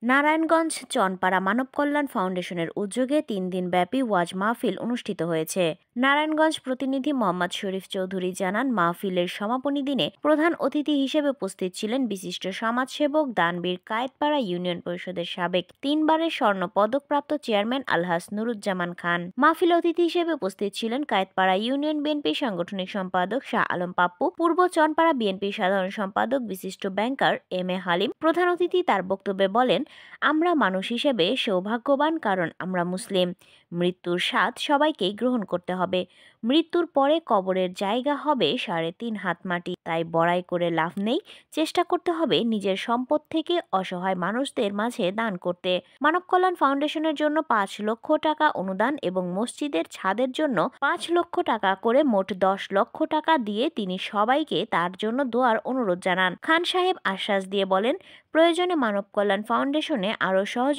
নারায়ণগঞ্জ চনপাড়া মানব কল্যাণ ফাউন্ডেশনের উদ্যোগে ৩ দিনব্যাপী ওয়াজ মাহফিল অনুষ্ঠিত হয়েছে। নারায়ণগঞ্জ প্রতিনিধি মোহাম্মদ শরীফ চৌধুরী জানান, মাহফিলের সমাপনী দিনে প্রধান অতিথি হিসেবে উপস্থিত ছিলেন বিশিষ্ট সমাজসেবক দানবীর কায়েতপাড়া ইউনিয়ন পরিষদের সাবেক 3বারের স্বর্ণ পদকপ্রাপ্ত চেয়ারম্যান আলহাজ নুরুজ্জামান খান। মাহফিল অতিথি হিসেবে উপস্থিত ছিলেন কায়েতপাড়া ইউনিয়ন বিএনপির সাংগঠনিক সম্পাদক শাহ আলম পাপ্পু, পূর্ব চনপাড়া বিএনপির সাধারণ সম্পাদক বিশিষ্ট ব্যাংকার এম.এ. হালিম। প্রধান অতিথি তার বক্তব্যে বলেন, আমরা মানুষ হিসেবে সৌভাগ্যবান, কারণ আমরা মুসলিম। মৃত্যুর স্বাদ সবাইকেই গ্রহণ করতে হবে। মৃত্যুর পরে কবরের জায়গা হবে 3.5 হাত মাটি, তাই বড়াই করে লাভ নেই। চেষ্টা করতে হবে নিজের সম্পদ থেকে অসহায় মানুষদের মাঝে দান করতে। মানব কল্যাণ ফাউন্ডেশনের জন্য 5 লক্ষ টাকা অনুদান এবং মসজিদের ছাদের জন্য 5 লক্ষ টাকা করে মোট 10 লক্ষ টাকা দিয়ে তিনি সবাইকে তার জন্য দোয়ার অনুরোধ জানান। খান সাহেব আশ্বাস দিয়ে বলেন, প্রয়োজনে মানব কল্যাণ ফাউন্ডেশনে আরও সহযোগিতা